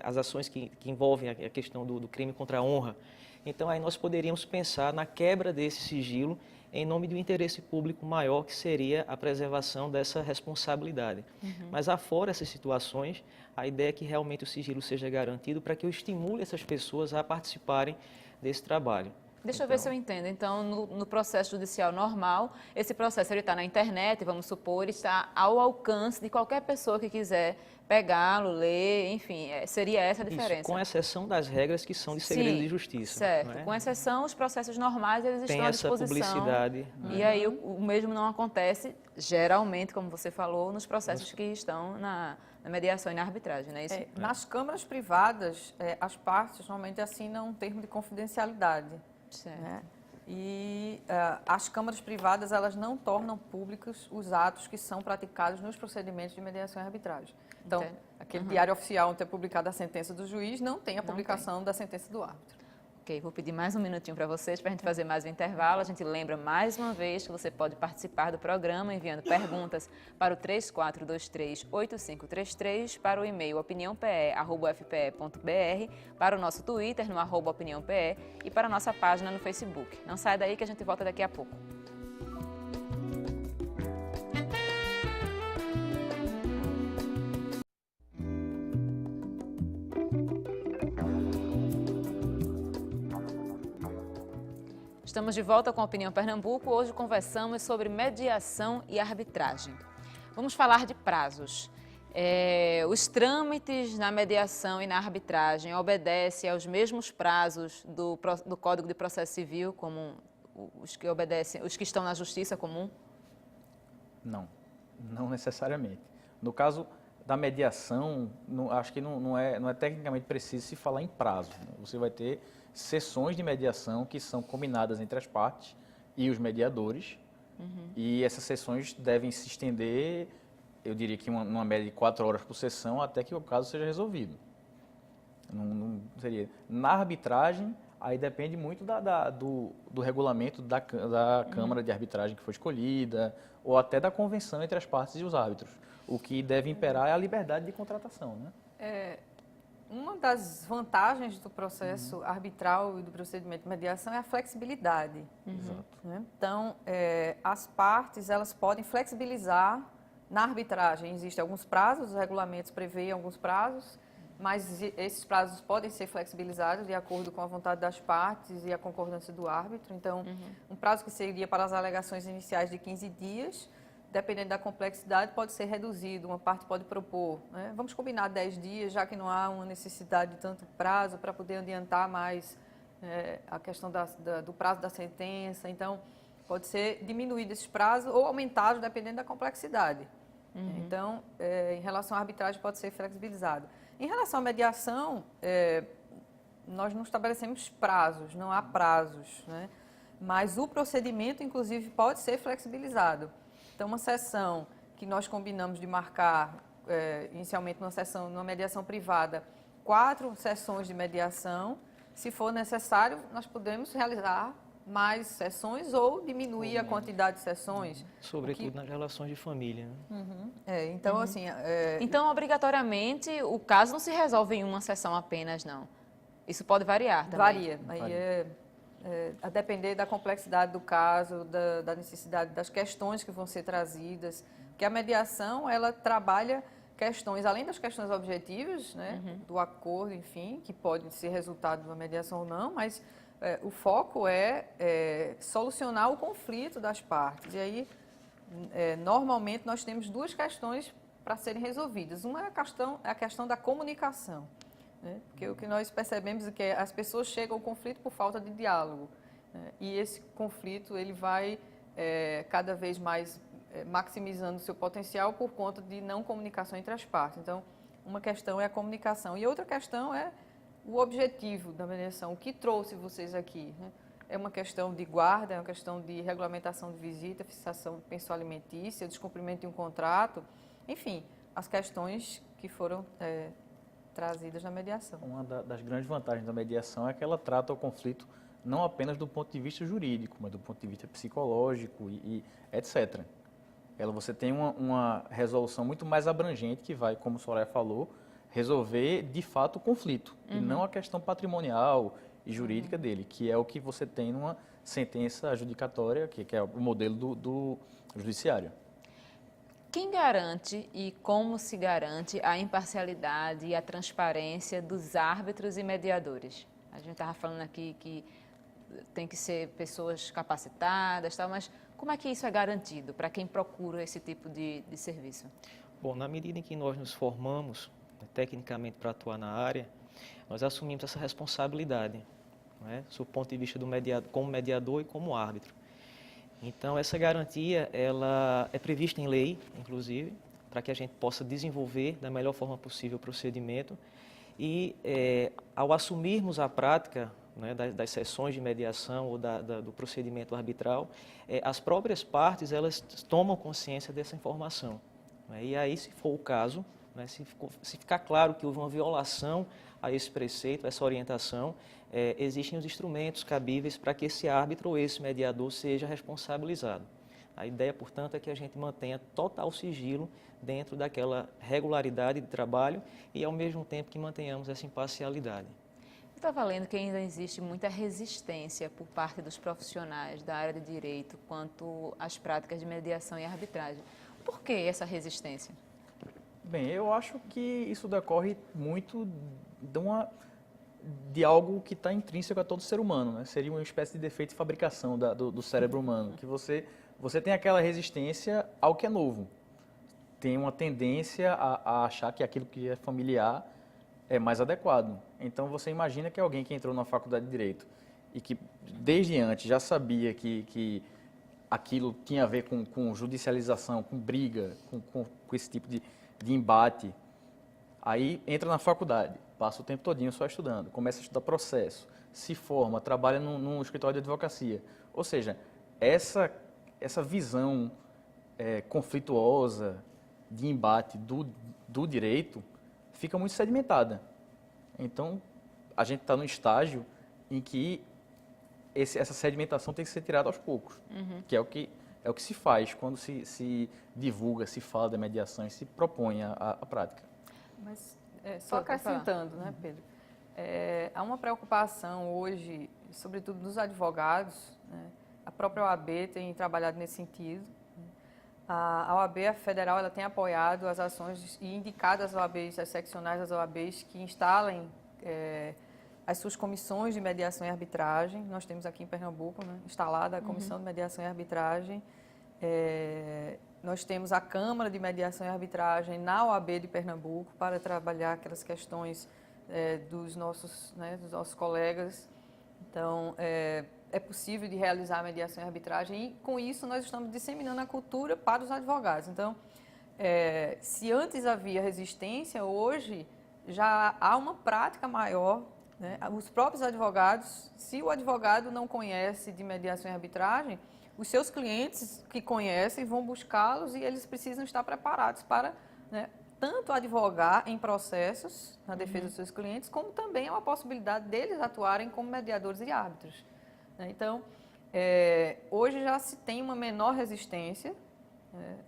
As ações que envolvem a questão do crime contra a honra, então aí nós poderíamos pensar na quebra desse sigilo em nome de um interesse público maior, que seria a preservação dessa responsabilidade. Mas afora essas situações, a ideia é que realmente o sigilo seja garantido para que eu estimule essas pessoas a participarem desse trabalho. Deixa eu ver se eu entendo. Então, no processo judicial normal, esse processo está na internet, vamos supor, está ao alcance de qualquer pessoa que quiser pegá-lo, ler, enfim, seria essa a diferença. Isso, com exceção das regras que são de segredo de justiça. Certo. Não é? Com exceção, os processos normais, eles Tem estão à essa disposição. publicidade. E aí o mesmo não acontece, geralmente, como você falou, nos processos que estão na mediação e na arbitragem, não é isso? Nas câmaras privadas, as partes normalmente assinam um termo de confidencialidade. Certo. Né? E as câmaras privadas, elas não tornam públicos os atos que são praticados nos procedimentos de mediação e arbitragem. Então, aquele diário oficial onde é publicada a sentença do juiz não tem a publicação da sentença do árbitro. Ok, vou pedir mais um minutinho para vocês, para a gente fazer mais um intervalo. A gente lembra mais uma vez que você pode participar do programa enviando perguntas para o 3423-8533, para o e-mail opiniãope@fpe.br, para o nosso Twitter no @opiniãope e para a nossa página no Facebook. Não sai daí que a gente volta daqui a pouco. Estamos de volta com a Opinião Pernambuco. Hoje conversamos sobre mediação e arbitragem. Vamos falar de prazos. Os trâmites na mediação e na arbitragem obedecem aos mesmos prazos do Código de Processo Civil, como os que estão na Justiça Comum? Não necessariamente. No caso da mediação, acho que não é tecnicamente preciso se falar em prazo. Você vai ter sessões de mediação que são combinadas entre as partes e os mediadores, e essas sessões devem se estender, eu diria que numa média de 4 horas por sessão, até que o caso seja resolvido. Não seria. Na arbitragem, aí depende muito do regulamento da Câmara de Arbitragem que foi escolhida, ou até da convenção entre as partes e os árbitros. O que deve imperar é a liberdade de contratação, né? Uma das vantagens do processo arbitral e do procedimento de mediação é a flexibilidade. Exato. Né? Então, as partes, elas podem flexibilizar na arbitragem. Existem alguns prazos, os regulamentos prevêem alguns prazos, mas esses prazos podem ser flexibilizados de acordo com a vontade das partes e a concordância do árbitro. Então, um prazo que seria para as alegações iniciais de 15 dias, dependendo da complexidade, pode ser reduzido. Uma parte pode propor, né? Vamos combinar 10 dias, já que não há uma necessidade de tanto prazo para poder adiantar mais a questão do prazo da sentença. Então, pode ser diminuído esse prazo ou aumentado, dependendo da complexidade. Então, em relação à arbitragem, pode ser flexibilizado. Em relação à mediação, nós não estabelecemos prazos, não há prazos, né? Mas o procedimento, inclusive, pode ser flexibilizado. Então, uma sessão que nós combinamos de marcar, inicialmente numa mediação privada, 4 sessões de mediação. Se for necessário, nós podemos realizar mais sessões ou diminuir a quantidade de sessões. Sobretudo nas relações de família. Né? Então, assim... Então, obrigatoriamente, o caso não se resolve em uma sessão apenas, não. Isso pode variar também. Varia. Aí a depender da complexidade do caso, da necessidade, das questões que vão ser trazidas. Porque a mediação, ela trabalha questões, além das questões objetivas, né, do acordo, enfim, que pode ser resultado de uma mediação ou não, mas o foco é solucionar o conflito das partes. E aí, normalmente, nós temos 2 questões para serem resolvidas. Uma é a questão da comunicação. Né? Porque o que nós percebemos é que as pessoas chegam ao conflito por falta de diálogo. Né? E esse conflito ele vai cada vez mais maximizando o seu potencial por conta de não comunicação entre as partes. Então, uma questão é a comunicação. E outra questão é o objetivo da mediação, o que trouxe vocês aqui, né? É uma questão de guarda, é uma questão de regulamentação de visita, fixação de pensão alimentícia, descumprimento de um contrato, enfim, as questões que foram trazidas na mediação. Uma das grandes vantagens da mediação é que ela trata o conflito não apenas do ponto de vista jurídico, mas do ponto de vista psicológico e etc. Você tem uma resolução muito mais abrangente que vai, como o Soraya falou, resolver de fato o conflito, e não a questão patrimonial e jurídica dele, que é o que você tem numa sentença adjudicatória, que é o modelo do judiciário. Quem garante e como se garante a imparcialidade e a transparência dos árbitros e mediadores? A gente estava falando aqui que tem que ser pessoas capacitadas, tal, mas como é que isso é garantido para quem procura esse tipo de serviço? Bom, na medida em que nós nos formamos tecnicamente para atuar na área, nós assumimos essa responsabilidade, né, do ponto de vista do mediador, como mediador e como árbitro. Então, essa garantia ela é prevista em lei, inclusive, para que a gente possa desenvolver da melhor forma possível o procedimento e, ao assumirmos a prática, né, das sessões de mediação ou do procedimento arbitral, as próprias partes elas tomam consciência dessa informação. Né, e aí, se for o caso, né, se ficar claro que houve uma violação a esse preceito, a essa orientação, existem os instrumentos cabíveis para que esse árbitro ou esse mediador seja responsabilizado. A ideia, portanto, é que a gente mantenha total sigilo dentro daquela regularidade de trabalho e, ao mesmo tempo, que mantenhamos essa imparcialidade. Está valendo que ainda existe muita resistência por parte dos profissionais da área de direito quanto às práticas de mediação e arbitragem. Por que essa resistência? Bem, eu acho que isso decorre muito de algo que está intrínseco a todo ser humano, né? Seria uma espécie de defeito de fabricação do cérebro humano, que você tem aquela resistência ao que é novo. Tem uma tendência a achar que aquilo que é familiar é mais adequado. Então, você imagina que alguém que entrou na faculdade de Direito e que, desde antes, já sabia que aquilo tinha a ver com judicialização, com briga, com esse tipo de embate, aí entra na faculdade, passa o tempo todinho só estudando, começa a estudar processo, se forma, trabalha num escritório de advocacia. Ou seja, essa visão conflituosa de embate do direito fica muito sedimentada. Então, a gente está num estágio em que essa sedimentação tem que ser tirada aos poucos, que é o que se faz quando se divulga, se fala da mediação e se propõe a prática. Mas, só acrescentando, né, Pedro? Há uma preocupação hoje, sobretudo dos advogados, né? A própria OAB tem trabalhado nesse sentido. A OAB, a federal, ela tem apoiado as ações e indicado as OABs, as seccionais das OABs que instalem as suas comissões de mediação e arbitragem. Nós temos aqui em Pernambuco, né, instalada a Comissão de Mediação e Arbitragem. Nós temos a Câmara de Mediação e Arbitragem na OAB de Pernambuco para trabalhar aquelas questões dos nossos colegas. Então, é possível de realizar a mediação e arbitragem e, com isso, nós estamos disseminando a cultura para os advogados. Então, se antes havia resistência, hoje já há uma prática maior, né? Os próprios advogados, se o advogado não conhece de mediação e arbitragem, os seus clientes que conhecem vão buscá-los e eles precisam estar preparados para, né, tanto advogar em processos na defesa dos seus clientes, como também é uma possibilidade deles atuarem como mediadores e árbitros. Então, hoje já se tem uma menor resistência,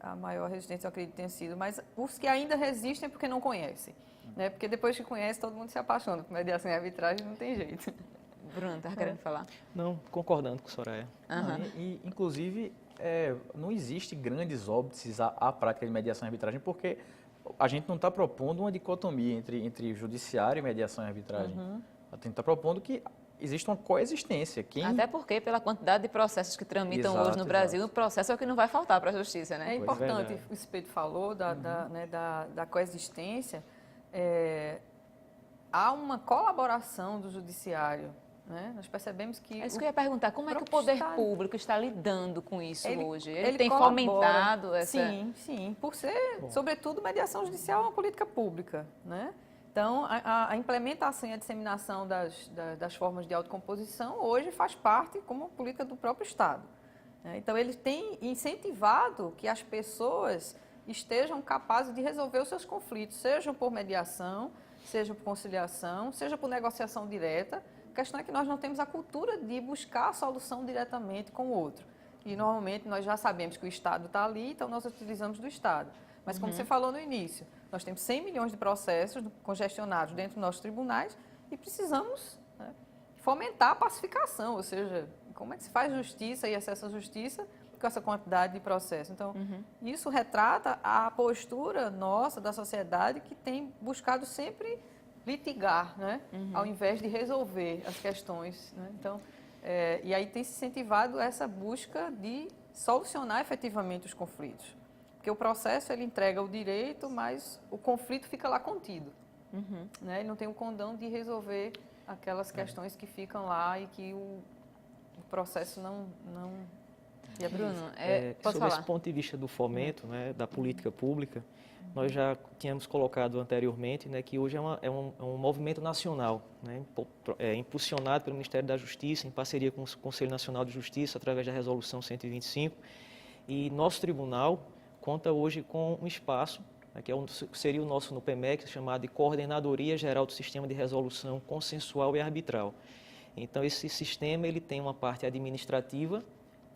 a maior resistência eu acredito que tenha sido, mas os que ainda resistem é porque não conhecem. Né? Porque depois que conhece, todo mundo se apaixona por mediação e arbitragem, não tem jeito. Bruno, está querendo falar? Não, concordando com a Soraya. Inclusive, não existe grandes óbices à prática de mediação e arbitragem, porque a gente não está propondo uma dicotomia entre judiciário e mediação e arbitragem. A gente está propondo que existe uma coexistência. Até porque, pela quantidade de processos que tramitam hoje no Brasil, o processo é o que não vai faltar para a justiça, né? É importante, o Pedro falou da coexistência. Há uma colaboração do judiciário. Né? Nós percebemos que... É isso que eu ia perguntar. Como é que o poder público está lidando com isso hoje? Ele tem colabora. Fomentado essa... Sim. Por ser, sobretudo, mediação judicial é uma política pública. Né? Então, a implementação e a disseminação das formas de autocomposição hoje faz parte como política do próprio Estado, né? Então, ele tem incentivado que as pessoas estejam capazes de resolver os seus conflitos, seja por mediação, seja por conciliação, seja por negociação direta. A questão é que nós não temos a cultura de buscar a solução diretamente com o outro. E, normalmente, nós já sabemos que o Estado está ali, então nós utilizamos do Estado. Mas, como você falou no início, nós temos 100 milhões de processos congestionados dentro dos nossos tribunais e precisamos, né, fomentar a pacificação, ou seja, como é que se faz justiça e acesso à justiça com essa quantidade de processos. Então, isso retrata a postura nossa, da sociedade, que tem buscado sempre litigar, né, ao invés de resolver as questões, né? Então, e aí tem se incentivado essa busca de solucionar efetivamente os conflitos. Porque o processo, ele entrega o direito, mas o conflito fica lá contido, né? Ele não tem o condão de resolver aquelas questões que ficam lá e que o processo não Bruno, sobre posso falar? esse ponto de vista do fomento, né, da política pública, nós já tínhamos colocado anteriormente, né, que hoje é um movimento nacional, né, impulsionado pelo Ministério da Justiça, em parceria com o Conselho Nacional de Justiça, através da Resolução 125, e nosso tribunal conta hoje com um espaço, né, que seria o nosso no PEMEC, chamado de Coordenadoria Geral do Sistema de Resolução Consensual e Arbitral. Então, esse sistema ele tem uma parte administrativa,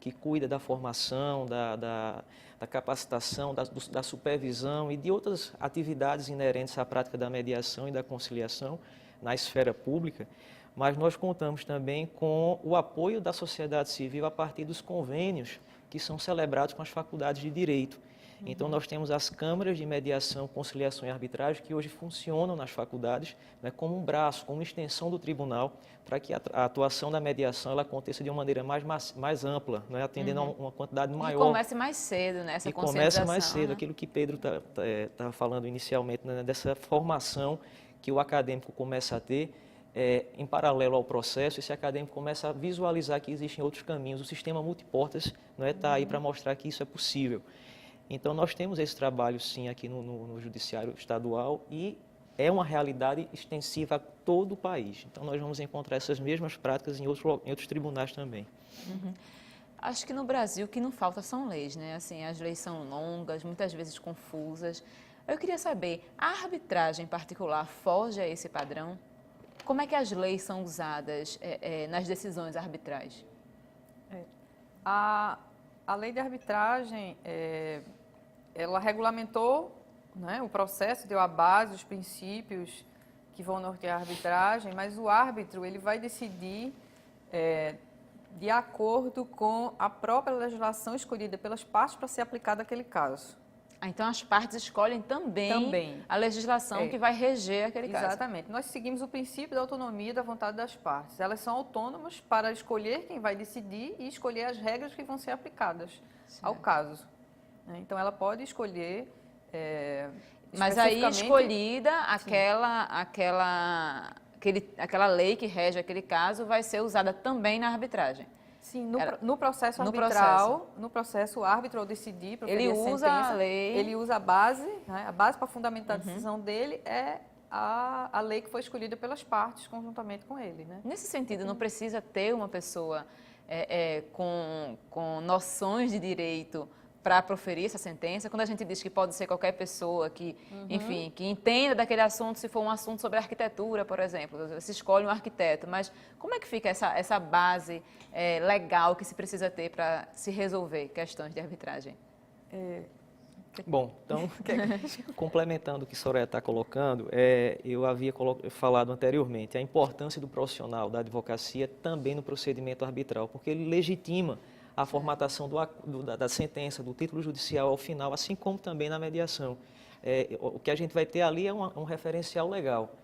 que cuida da formação, da capacitação, da supervisão e de outras atividades inerentes à prática da mediação e da conciliação na esfera pública, mas nós contamos também com o apoio da sociedade civil a partir dos convênios que são celebrados com as faculdades de direito. Então, nós temos as câmaras de mediação, conciliação e arbitragem que hoje funcionam nas faculdades, né, como um braço, como uma extensão do tribunal, para que a atuação da mediação ela aconteça de uma maneira mais ampla, né, atendendo a uma quantidade maior. E comece mais cedo, né, essa E conscientização. começa mais cedo, né? aquilo que Pedro estava falando inicialmente, né, dessa formação que o acadêmico começa a ter, em paralelo ao processo, esse acadêmico começa a visualizar que existem outros caminhos. O sistema multiportas está aí para mostrar que isso é possível. Então, nós temos esse trabalho, sim, aqui no Judiciário Estadual e é uma realidade extensiva a todo o país. Então, nós vamos encontrar essas mesmas práticas em outros tribunais também. Acho que no Brasil o que não falta são leis, né? Assim, as leis são longas, muitas vezes confusas. Eu queria saber, a arbitragem em particular foge a esse padrão? Como é que as leis são usadas nas decisões arbitrais? A lei de arbitragem, ela regulamentou, né, o processo, deu a base, os princípios que vão nortear a arbitragem, mas o árbitro ele vai decidir de acordo com a própria legislação escolhida pelas partes para ser aplicada àquele caso. Então, as partes escolhem também a legislação que vai reger aquele caso. Exatamente. Nós seguimos o princípio da autonomia e da vontade das partes. Elas são autônomas para escolher quem vai decidir e escolher as regras que vão ser aplicadas ao caso. Então, ela pode escolher mas aí, escolhida, aquela lei que rege aquele caso vai ser usada também na arbitragem. Sim, no processo arbitral, no processo o árbitro ao decidir, ele usa a lei, ele usa a base, né? A base para fundamentar a decisão dele é a lei que foi escolhida pelas partes conjuntamente com ele, né? Nesse sentido, não precisa ter uma pessoa com noções de direito para proferir essa sentença. Quando a gente diz que pode ser qualquer pessoa que, enfim, que entenda daquele assunto, se for um assunto sobre arquitetura, por exemplo, se escolhe um arquiteto, mas como é que fica essa base legal que se precisa ter para se resolver questões de arbitragem? Bom, então, complementando o que a Soraya está colocando, eu havia falado anteriormente a importância do profissional da advocacia também no procedimento arbitral, porque ele legitima a formatação da sentença, do título judicial ao final, assim como também na mediação. O que a gente vai ter ali é um referencial legal.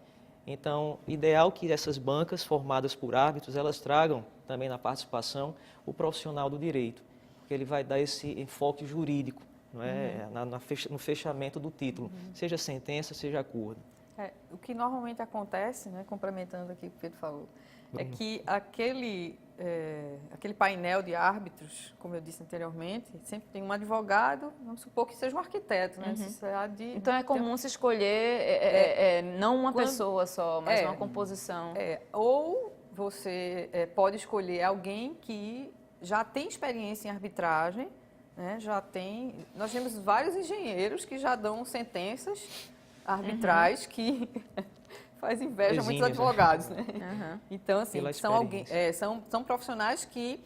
Então, ideal que essas bancas formadas por árbitros, elas tragam também na participação o profissional do direito, porque ele vai dar esse enfoque jurídico, não é? No fechamento do título, seja sentença, seja acordo. O que normalmente acontece, né, complementando aqui o que o Pedro falou, é que aquele aquele painel de árbitros, como eu disse anteriormente, sempre tem um advogado, vamos supor que seja um arquiteto, né? Então é comum se escolher não uma pessoa só, mas uma composição. Ou você pode escolher alguém que já tem experiência em arbitragem, né? Nós temos vários engenheiros que já dão sentenças arbitrais que faz inveja a muitos advogados, né? Então, assim, são profissionais que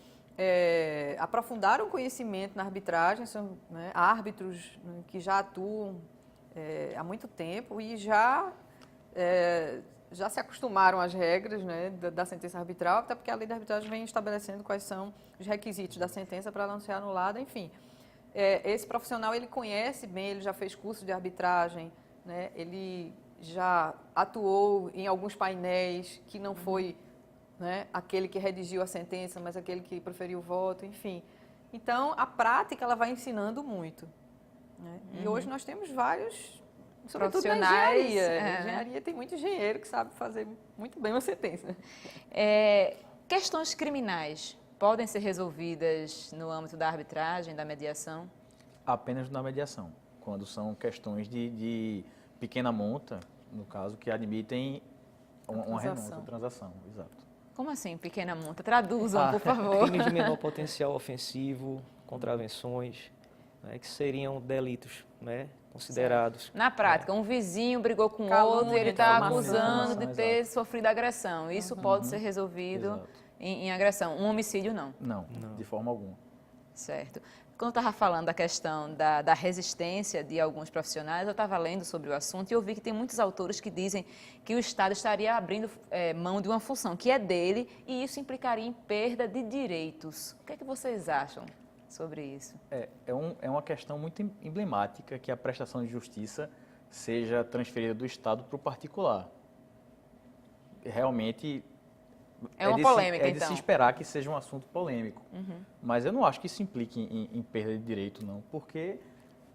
aprofundaram conhecimento na arbitragem, são, né, árbitros, né, que já atuam há muito tempo e já se acostumaram às regras, né, da sentença arbitral, até porque a lei da arbitragem vem estabelecendo quais são os requisitos da sentença para ela não ser anulada, enfim. Esse profissional, ele conhece bem, ele já fez curso de arbitragem, né, ele já atuou em alguns painéis que não foi, né, aquele que redigiu a sentença, mas aquele que proferiu o voto, enfim. Então, a prática ela vai ensinando muito, né? E hoje nós temos vários, sobretudo na engenharia. Engenharia tem muito engenheiro que sabe fazer muito bem uma sentença. Questões criminais podem ser resolvidas no âmbito da arbitragem, da mediação? Apenas na mediação, quando são questões de pequena monta, no caso, que admitem uma renúncia, transação, exato. Como assim, pequena monta? Traduzam, por favor. Crimes de menor potencial ofensivo, contravenções, né, que seriam delitos, né, considerados. Na prática, um vizinho brigou com outro e ele está acusando de ter sofrido agressão. Isso pode ser resolvido em agressão. Um homicídio, não? Não, de forma alguma. Certo. Quando eu estava falando da questão da resistência de alguns profissionais, eu estava lendo sobre o assunto e eu vi que tem muitos autores que dizem que o Estado estaria abrindo mão de uma função que é dele e isso implicaria em perda de direitos. O que é que vocês acham sobre isso? É uma questão muito emblemática que a prestação de justiça seja transferida do Estado para o particular. Realmente... É uma polêmica, então. É de se esperar que seja um assunto polêmico. Mas eu não acho que isso implique em perda de direito, não. Porque,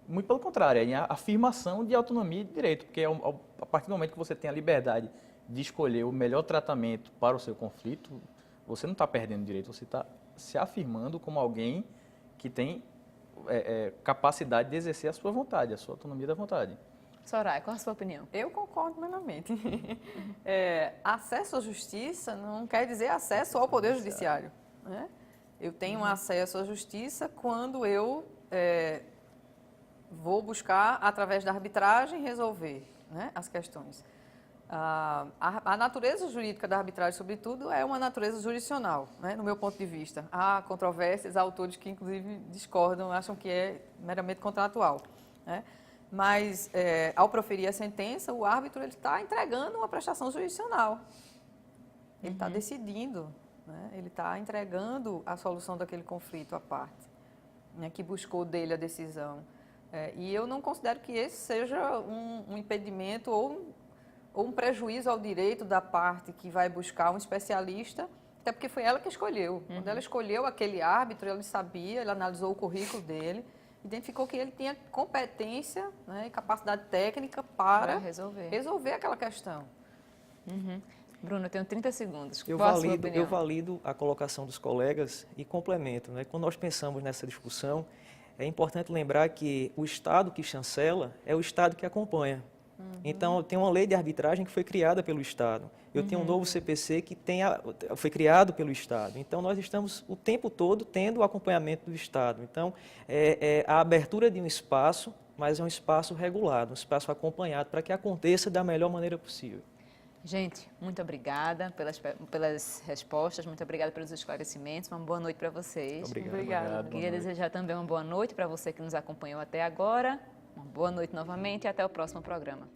muito pelo contrário, é em afirmação de autonomia e de direito. Porque a partir do momento que você tem a liberdade de escolher o melhor tratamento para o seu conflito, você não está perdendo direito, você está se afirmando como alguém que tem capacidade de exercer a sua vontade, a sua autonomia da vontade. Soraya, qual a sua opinião? Eu concordo plenamente. Acesso à justiça não quer dizer acesso ao Poder Judiciário, né? Eu tenho acesso à justiça quando eu vou buscar, através da arbitragem, resolver, né, as questões. A natureza jurídica da arbitragem, sobretudo, é uma natureza jurisdicional, né, no meu ponto de vista. Há controvérsias, há autores que, inclusive, discordam, acham que é meramente contratual, né? Mas, ao proferir a sentença, o árbitro está entregando uma prestação jurisdicional. Ele está decidindo, né? Ele está entregando a solução daquele conflito à parte, né, que buscou dele a decisão. E eu não considero que esse seja um impedimento ou um prejuízo ao direito da parte que vai buscar um especialista, até porque foi ela que escolheu. Quando ela escolheu aquele árbitro, ela sabia, ela analisou o currículo dele, identificou que ele tinha competência, né, e capacidade técnica para resolver aquela questão. Bruno, eu tenho 30 segundos. Eu valido a colocação dos colegas e complemento, né? Quando nós pensamos nessa discussão, é importante lembrar que o Estado que chancela é o Estado que acompanha. Então, tem uma lei de arbitragem que foi criada pelo Estado. Eu tenho um novo CPC que foi criado pelo Estado. Então, nós estamos o tempo todo tendo o acompanhamento do Estado. Então, a abertura de um espaço, mas é um espaço regulado, um espaço acompanhado, para que aconteça da melhor maneira possível. Gente, muito obrigada pelas respostas, muito obrigada pelos esclarecimentos. Uma boa noite para vocês. Obrigada. Queria desejar também uma boa noite para você que nos acompanhou até agora. Uma boa noite novamente e até o próximo programa.